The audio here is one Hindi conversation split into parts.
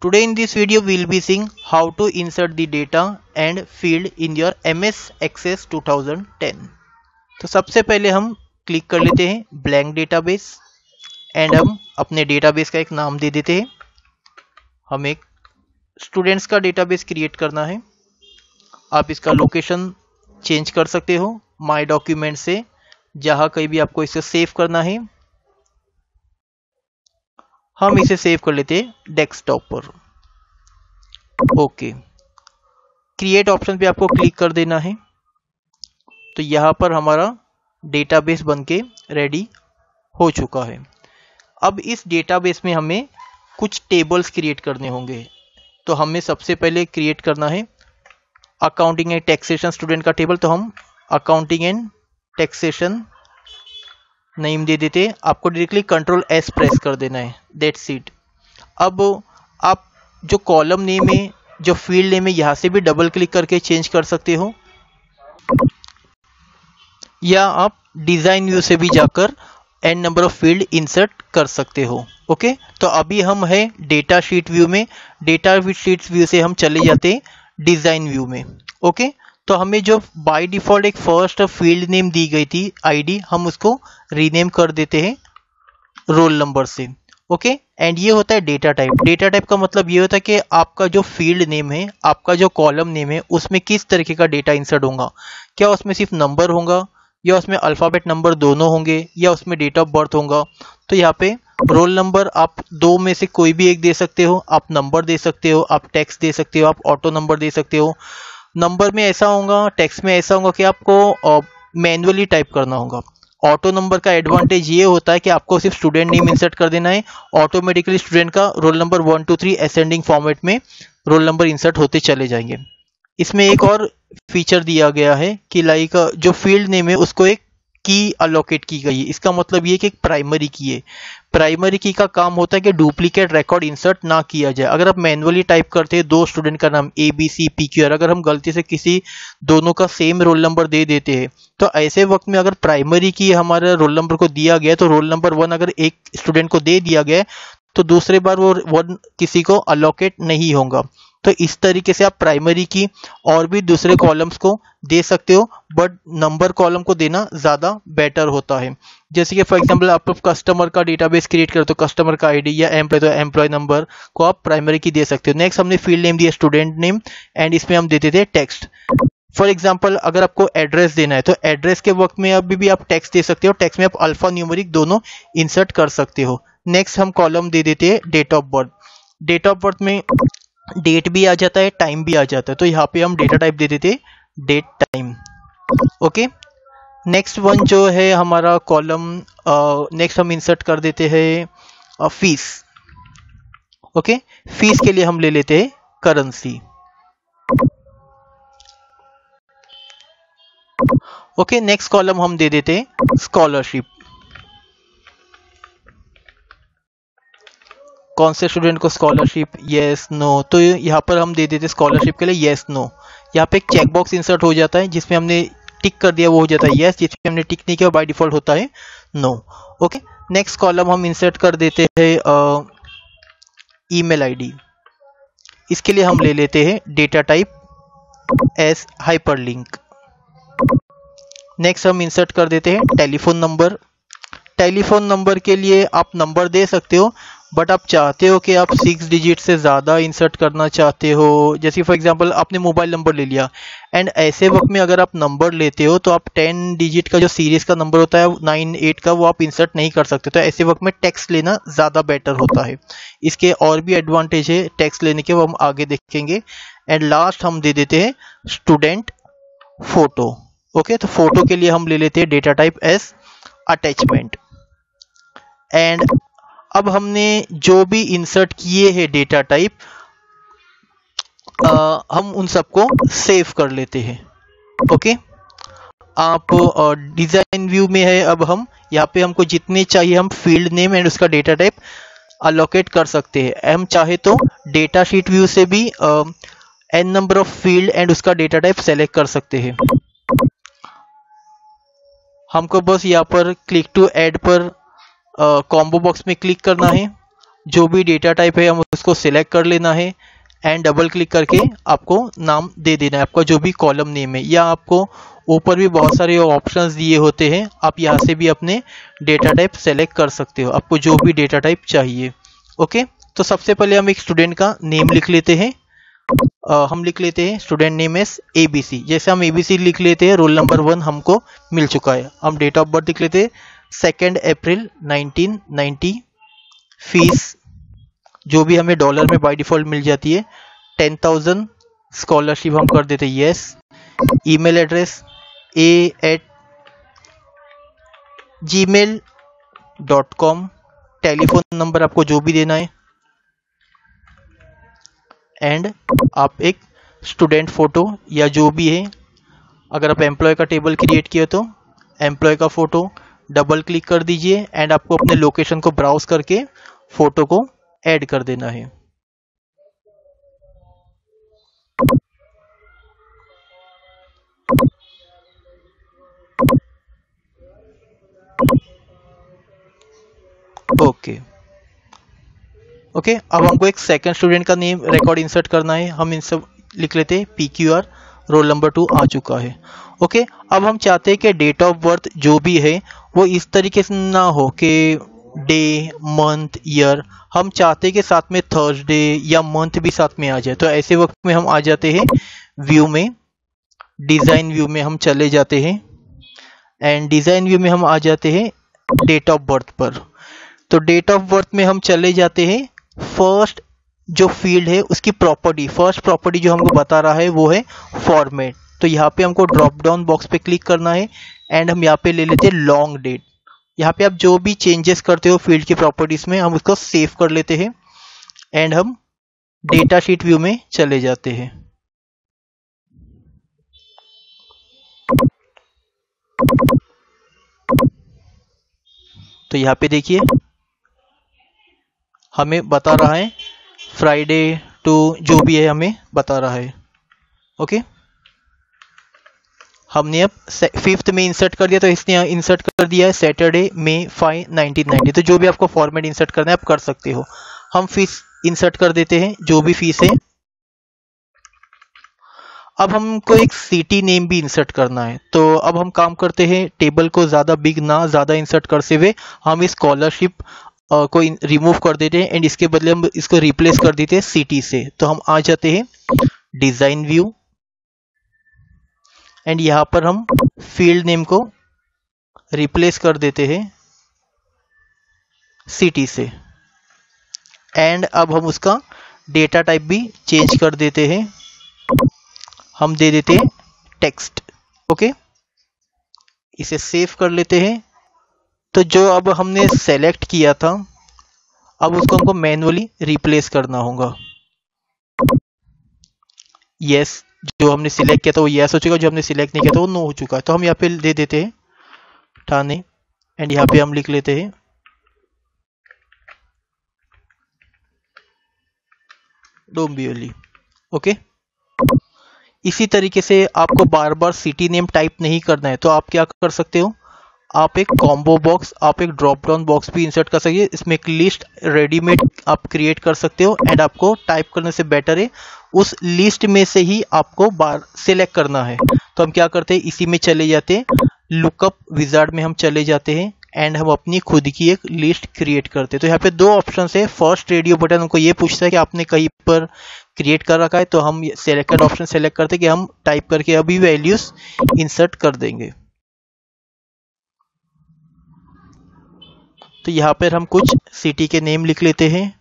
Today in this video we will be seeing how to insert the data and field in your MS Access 2010। तो सबसे पहले हम क्लिक कर लेते हैं ब्लैंक डेटाबेस एंड हम अपने डेटाबेस का एक नाम दे देते हैं। हम एक स्टूडेंट्स का डेटाबेस क्रिएट करना है। आप इसका लोकेशन चेंज कर सकते हो माय डॉक्यूमेंट से, जहाँ कहीं भी आपको इसे सेव करना है। हम इसे सेव कर लेते हैं डेस्कटॉप पर। ओके, क्रिएट ऑप्शन पे आपको क्लिक कर देना है। तो यहाँ पर हमारा डेटाबेस बनके रेडी हो चुका है। अब इस डेटाबेस में हमें कुछ टेबल्स क्रिएट करने होंगे। तो हमें सबसे पहले क्रिएट करना है अकाउंटिंग एंड टैक्सेशन स्टूडेंट का टेबल। तो हम अकाउंटिंग एंड टैक्सेशन नेम दे देते हैं। आपको डायरेक्टली कंट्रोल एस प्रेस कर देना है, दैट्स इट। अब आप जो कॉलम नेम है, जो फील्ड नेम है, यहाँ से भी डबल क्लिक करके चेंज कर सकते हो, या आप डिजाइन व्यू से भी जाकर n number of field insert कर सकते हो। ओके, तो अभी हम है डेटा शीट व्यू में। डेटा शीट व्यू से हम चले जाते हैं डिजाइन व्यू में। ओके, तो हमें जो बाय डिफॉल्ट एक फर्स्ट फील्ड नेम दी गई थी आईडी, हम उसको रीनेम कर देते हैं रोल नंबर से। ओके, एंड ये होता है डेटा टाइप। डेटा टाइप का मतलब ये होता है कि आपका जो फील्ड नेम है, आपका जो कॉलम नेम है, उसमें किस तरीके का डेटा इंसर्ट होगा। क्या उसमें सिर्फ नंबर होगा, या उसमें अल्फ़ाबेट नंबर दोनों होंगे, या उसमें डेट ऑफ बर्थ होगा। तो यहाँ पे रोल नंबर आप दो में से कोई भी एक दे सकते हो। आप नंबर दे सकते हो, आप टेक्स्ट दे सकते हो, आप ऑटो नंबर दे सकते हो। नंबर में ऐसा होगा, टेक्स्ट में ऐसा होगा कि आपको मैन्युअली टाइप करना होगा। ऑटो नंबर का एडवांटेज ये होता है कि आपको सिर्फ स्टूडेंट नेम इंसर्ट कर देना है, ऑटोमेटिकली स्टूडेंट का रोल नंबर 1 2 3 असेंडिंग फॉर्मेट में रोल नंबर इंसर्ट होते चले जाएंगे। इसमें एक और फीचर दिया गया है कि लाइक जो फील्ड नेम है उसको एक की अलोकेट की गई है। इसका मतलब ये कि एक प्राइमरी की है। प्राइमरी की का काम होता है कि डुप्लीकेट रिकॉर्ड इंसर्ट ना किया जाए। अगर आप मैन्युअली टाइप करते हैं दो स्टूडेंट का नाम ABCPQ, अगर हम गलती से किसी दोनों का सेम रोल नंबर दे देते हैं, तो ऐसे वक्त में अगर प्राइमरी की हमारे रोल नंबर को दिया गया, तो रोल नंबर 1 अगर एक स्टूडेंट को दे दिया गया, तो दूसरे बार वो 1 किसी को अलोकेट नहीं होगा। तो इस तरीके से आप प्राइमरी की और भी दूसरे कॉलम्स को दे सकते हो, बट नंबर कॉलम को देना ज़्यादा बेटर होता है। जैसे कि फॉर एग्जांपल आप कस्टमर का डेटाबेस क्रिएट करते हो, कस्टमर का आईडी या एम्प्लॉय, तो एम्प्लॉय नंबर को आप प्राइमरी की दे सकते हो। नेक्स्ट हमने फील्ड नेम दिया स्टूडेंट नेम, एंड इसमें हम दे देते हैं टेक्स्ट। फॉर एग्जाम्पल अगर आपको एड्रेस देना है, तो एड्रेस के वक्त में अभी भी आप टेक्स्ट दे सकते हो। टेक्स्ट में आप अल्फा न्यूमेरिक दोनों इंसर्ट कर सकते हो। नेक्स्ट हम कॉलम दे देते हैं date of birth. Date of birth में डेट भी आ जाता है, टाइम भी आ जाता है। तो यहाँ पे हम डेटा टाइप दे देते date time. Okay, next one जो है हमारा कॉलम, नेक्स्ट हम इंसर्ट कर देते हैं फीस। ओके, फीस के लिए हम ले लेते हैं करेंसी। ओके, नेक्स्ट कॉलम हम दे देते हैं स्कॉलरशिप। कौन से स्टूडेंट को स्कॉलरशिप, येस नो। तो यहाँ पर हम दे देते स्कॉलरशिप के लिए येस नो। यहाँ पे एक चेकबॉक्स इंसर्ट हो जाता है, जिसमें हमने टिक कर दिया वो हो जाता है येस, जिसमें हमने टिक नहीं किया बाय डिफॉल्ट होता है नो। ओके, नेक्स्ट कॉलम हम इंसर्ट कर देते हैं ईमेल आईडी। इसके लिए हम ले लेते हैं data type S hyperlink. Next हम इंसर्ट कर देते हैं टेलीफोन नंबर। टेलीफोन नंबर के लिए आप नंबर दे सकते हो, बट आप चाहते हो कि आप 6 डिजिट से ज़्यादा इंसर्ट करना चाहते हो। जैसे फॉर एग्जांपल आपने मोबाइल नंबर ले लिया, एंड ऐसे वक्त में अगर आप नंबर लेते हो तो आप 10 डिजिट का जो सीरीज का नंबर होता है 9 8 का, वो आप इंसर्ट नहीं कर सकते। तो ऐसे वक्त में टेक्स्ट लेना ज़्यादा बेटर होता है। इसके और भी एडवांटेज है टेक्स्ट लेने के, वो हम आगे देखेंगे। एंड लास्ट हम दे देते हैं स्टूडेंट फोटो। ओके, तो फोटो के लिए हम ले लेते हैं data type S attachment. And अब हमने जो भी इंसर्ट किए हैं डेटा टाइप, हम उन सबको सेव कर लेते हैं। ओके, आप डिजाइन व्यू में है। अब हम यहाँ पे हमको जितने चाहिए हम फील्ड नेम एंड उसका डेटा टाइप अलोकेट कर सकते हैं। हम चाहे तो डेटा शीट व्यू से भी n number of field and उसका डेटा टाइप सेलेक्ट कर सकते हैं। हमको बस यहाँ पर क्लिक टू ऐड पर कॉम्बो बॉक्स में क्लिक करना है। जो भी डेटा टाइप है हम उसको सिलेक्ट कर लेना है एंड डबल क्लिक करके आपको नाम दे देना है, आपका जो भी कॉलम नेम है, या आपको ऊपर भी बहुत सारे ऑप्शंस दिए होते हैं, आप यहाँ से भी अपने डेटा टाइप सेलेक्ट कर सकते हो, आपको जो भी डेटा टाइप चाहिए। ओके, तो सबसे पहले हम एक स्टूडेंट का नेम लिख लेते हैं। हम लिख लेते हैं स्टूडेंट नेम एस ABC। जैसे हम ABC लिख लेते हैं, रोल नंबर 1 हमको मिल चुका है। हम डेट ऑफ बर्थ लिख लेते हैं 2 अप्रैल 1990। फीस जो भी हमें डॉलर में बाय डिफॉल्ट मिल जाती है 10,000। स्कॉलरशिप हम कर देते हैं yes. Email address a@gmail.com। Telephone number आपको जो भी देना है, एंड आप एक स्टूडेंट फोटो या जो भी है, अगर आप एम्प्लॉय का टेबल क्रिएट किया तो एम्प्लॉय का फोटो डबल क्लिक कर दीजिए एंड आपको अपने लोकेशन को ब्राउज करके फोटो को ऐड कर देना है। ओके, अब हमको एक सेकंड स्टूडेंट का नेम रिकॉर्ड इंसर्ट करना है। हम इन सब लिख लेते हैं PQR, रोल नंबर 2 आ चुका है। ओके, अब हम चाहते हैं कि डेट ऑफ बर्थ जो भी है वो इस तरीके से ना हो कि डे मंथ ईयर, हम चाहते हैं कि साथ में थर्सडे या मंथ भी साथ में आ जाए। तो ऐसे वक्त में हम आ जाते हैं व्यू में, डिज़ाइन व्यू में हम चले जाते हैं एंड डिज़ाइन व्यू में हम आ जाते हैं डेट ऑफ बर्थ पर। तो डेट ऑफ बर्थ में हम चले जाते हैं, फर्स्ट जो फील्ड है उसकी प्रॉपर्टी, फर्स्ट प्रॉपर्टी जो हमको बता रहा है वो है फॉर्मेट। तो यहाँ पे हमको ड्रॉप डाउन बॉक्स पे क्लिक करना है एंड हम यहाँ पे ले लेते हैं लॉन्ग डेट। यहाँ पे आप जो भी चेंजेस करते हो फील्ड की प्रॉपर्टीज में हम उसको सेव कर लेते हैं एंड हम डेटा शीट व्यू में चले जाते हैं। तो यहाँ पे देखिए हमें बता रहा है फ्राइडे टू जो भी है हमें बता रहा है। ओके, हमने अब 5th में इंसर्ट कर दिया, तो इसने इंसर्ट कर दिया है सैटरडे May 5, 1990। तो जो भी आपको फॉर्मेट इंसर्ट करना है आप कर सकते हो। हम फीस इंसर्ट कर देते हैं, जो भी फीस है। अब हमको एक सिटी नेम भी इंसर्ट करना है, तो अब हम काम करते हैं टेबल को ज़्यादा बिग ना ज़्यादा इंसर्ट करते हुए हम स्कॉलरशिप को रिमूव कर देते हैं एंड इसके बदले हम इसको रिप्लेस कर देते हैं सिटी से। तो हम आ जाते हैं डिज़ाइन व्यू एंड यहाँ पर हम फील्ड नेम को रिप्लेस कर देते हैं सिटी से एंड अब हम उसका डेटा टाइप भी चेंज कर देते हैं, हम दे देते हैं टेक्स्ट। ओके, इसे सेव कर लेते हैं। तो जो अब हमने सेलेक्ट किया था अब उसको हमको मैन्युअली रिप्लेस करना होगा। यस, जो हमने सिलेक्ट किया था वो यस हो चुका, जो हमने सिलेक्ट नहीं किया था वो नो हो चुका है। तो हम यहाँ पे दे देते हैं ठाणे एंड यहाँ पे हम लिख लेते हैं डोंबिवली। ओके, इसी तरीके से आपको बार बार सिटी नेम टाइप नहीं करना है, तो आप क्या कर सकते हो, आप एक कॉम्बो बॉक्स, आप एक ड्रॉप डाउन बॉक्स भी इंसर्ट कर सकते हैं। इसमें एक लिस्ट रेडीमेड आप क्रिएट कर सकते हो एंड आपको टाइप करने से बेटर है उस लिस्ट में से ही आपको बार सिलेक्ट करना है। तो हम क्या करते हैं, इसी में चले जाते हैं, लुकअप विजार्ड में हम चले जाते हैं एंड हम अपनी खुद की एक लिस्ट क्रिएट करते हैं। तो यहाँ पे दो ऑप्शन है, फर्स्ट रेडियो बटन हमको ये पूछता है कि आपने कहीं पर क्रिएट कर रखा है, तो हम सेलेक्टेड ऑप्शन सेलेक्ट करते हैं कि हम टाइप करके अभी वैल्यूज इंसर्ट कर देंगे। तो यहाँ पर हम कुछ सिटी के नेम लिख लेते हैं,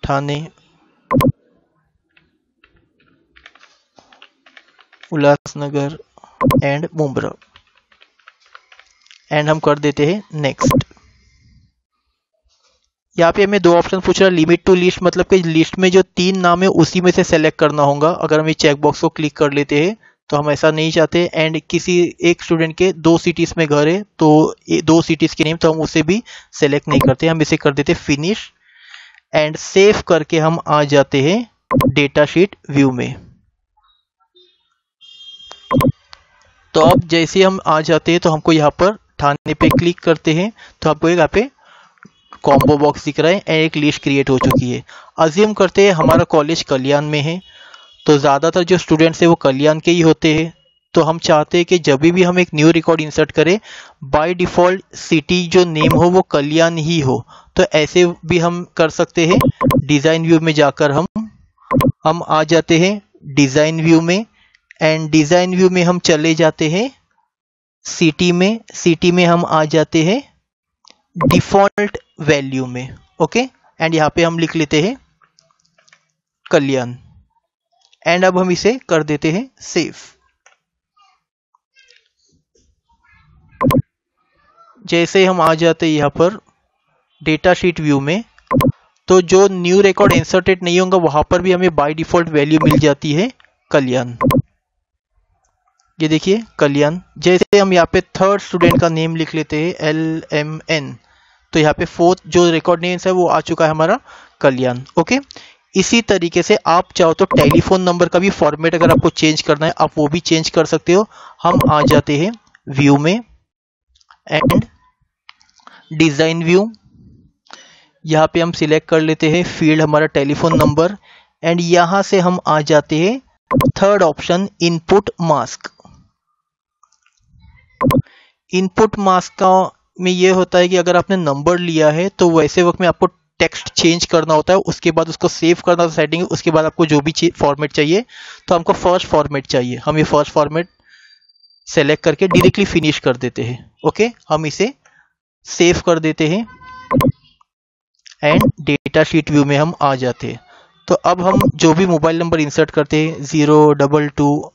ठाणे, उल्लासनगर एंड मुंब्रा एंड हम कर देते हैं नेक्स्ट। यहाँ पे हमें दो ऑप्शन पूछ रहा है, लिमिट टू लिस्ट, मतलब कि लिस्ट में जो 3 नाम है उसी में से सेलेक्ट करना होगा। अगर हम ये चेकबॉक्स को क्लिक कर लेते हैं तो हम ऐसा नहीं चाहते एंड किसी एक स्टूडेंट के 2 सिटीज में घर है तो 2 सिटीज के नेम तो हम उसे भी सेलेक्ट नहीं करते, हम इसे कर देते फिनिश एंड सेव करके हम आ जाते हैं डेटा शीट व्यू में। तो अब जैसे हम आ जाते हैं तो हमको यहाँ पर ठाणे पे क्लिक करते हैं तो आपको यहाँ पे कॉम्बो बॉक्स दिख रहा है एंड एक लिस्ट क्रिएट हो चुकी है। अज्यूम करते हैं हमारा कॉलेज कल्याण में है, तो ज़्यादातर जो स्टूडेंट्स है वो कल्याण के ही होते हैं। तो हम चाहते हैं कि जब भी हम एक न्यू रिकॉर्ड इंसर्ट करें, बाय डिफ़ॉल्ट सिटी जो नेम हो वो कल्याण ही हो। तो ऐसे भी हम कर सकते हैं। डिज़ाइन व्यू में जाकर हम आ जाते हैं डिज़ाइन व्यू में, एंड डिज़ाइन व्यू में हम चले जाते हैं सिटी में। सिटी में हम आ जाते हैं डिफ़ॉल्ट वैल्यू में, ओके। एंड यहाँ पे हम लिख लेते हैं कल्याण, एंड अब हम इसे कर देते हैं सेव। जैसे हम आ जाते हैं यहाँ पर डेटा शीट व्यू में, तो जो न्यू रिकॉर्ड इंसर्टेड नहीं होगा वहां पर भी हमें बाय डिफॉल्ट वैल्यू मिल जाती है कल्याण। ये देखिए कल्याण। जैसे हम यहाँ पे थर्ड स्टूडेंट का नेम लिख लेते हैं LMN, तो यहाँ पे फोर्थ जो रिकॉर्ड नेम्स है वो आ चुका है हमारा कल्याण, ओके। इसी तरीके से आप चाहो तो टेलीफोन नंबर का भी फॉर्मेट अगर आपको चेंज करना है आप वो भी चेंज कर सकते हो। हम आ जाते हैं व्यू में एंड डिजाइन व्यू, यहाँ पे हम सिलेक्ट कर लेते हैं फील्ड हमारा टेलीफोन नंबर, एंड यहाँ से हम आ जाते हैं third option input mask. Input mask का में ये होता है कि अगर आपने नंबर लिया है तो वैसे वक्त में आपको टेक्स्ट चेंज करना होता है, उसके बाद उसको सेव करना होता है सेटिंग, उसके बाद आपको जो भी फॉर्मेट चाहिए, तो हमको फर्स्ट फॉर्मेट चाहिए, हम ये फर्स्ट फॉर्मेट सेलेक्ट करके डायरेक्टली फिनिश कर देते हैं, ओके। हम इसे सेव कर देते हैं एंड डेटा शीट व्यू में हम आ जाते हैं। तो अब हम जो भी मोबाइल नंबर इंसर्ट करते हैं 022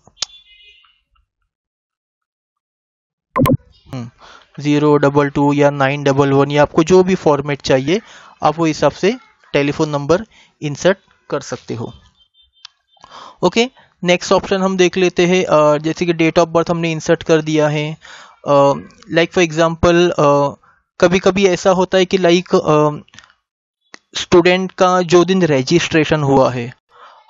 या 911 या आपको जो भी फॉर्मेट चाहिए आप वो हिसाब से टेलीफोन नंबर इंसर्ट कर सकते हो, ओके। नेक्स्ट ऑप्शन हम देख लेते हैं, जैसे कि डेट ऑफ बर्थ हमने इंसर्ट कर दिया है। लाइक फॉर एग्जांपल कभी कभी ऐसा होता है कि लाइक स्टूडेंट का जो दिन रजिस्ट्रेशन हुआ है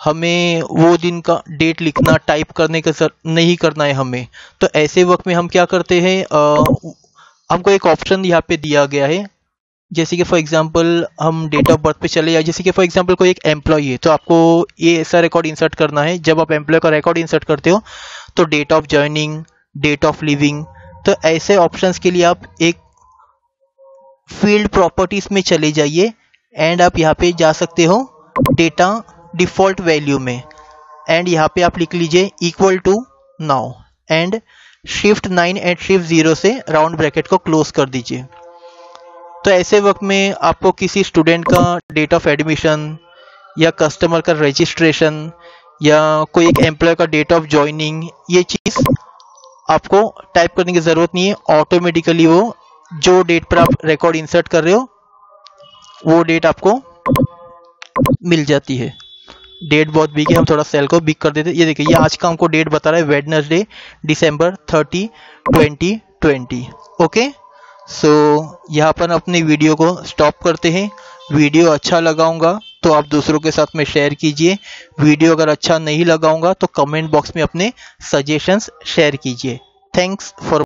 हमें वो दिन का डेट लिखना टाइप करने का नहीं करना है हमें। तो ऐसे वक्त में हम क्या करते हैं, हमको एक ऑप्शन यहाँ पे दिया गया है, जैसे कि फॉर एग्जांपल हम डेट ऑफ बर्थ पे चले जाए। जैसे कि फॉर एग्जांपल कोई एक एम्प्लॉय है तो आपको ये ऐसा रिकॉर्ड इंसर्ट करना है। जब आप एम्प्लॉय का रिकॉर्ड इंसर्ट करते हो तो date of joining, date of living, तो ऐसे ऑप्शंस के लिए आप एक फील्ड प्रॉपर्टीज में चले जाइए एंड आप यहाँ पे जा सकते हो डेटा डिफॉल्ट वैल्यू में, एंड यहाँ पे आप लिख लीजिए equal to now and shift 9 and shift 0 से राउंड ब्रैकेट को क्लोज कर दीजिए। तो ऐसे वक्त में आपको किसी स्टूडेंट का डेट ऑफ एडमिशन या कस्टमर का रजिस्ट्रेशन या कोई एक एम्प्लॉय का डेट ऑफ ज्वाइनिंग, ये चीज़ आपको टाइप करने की ज़रूरत नहीं है। ऑटोमेटिकली वो जो डेट पर आप रिकॉर्ड इंसर्ट कर रहे हो वो डेट आपको मिल जाती है। डेट बहुत बिग है, हम थोड़ा सेल को बिग कर देते हैं। ये देखिए, ये आज का हमको डेट बता रहा है वेडनेसडे December 30, 2020, ओके। सो यहाँ पर अपनी वीडियो को स्टॉप करते हैं। वीडियो अच्छा लगाऊंगा तो आप दूसरों के साथ में शेयर कीजिए। वीडियो अगर अच्छा नहीं लगाऊंगा तो कमेंट बॉक्स में अपने सजेशंस शेयर कीजिए। Thanks for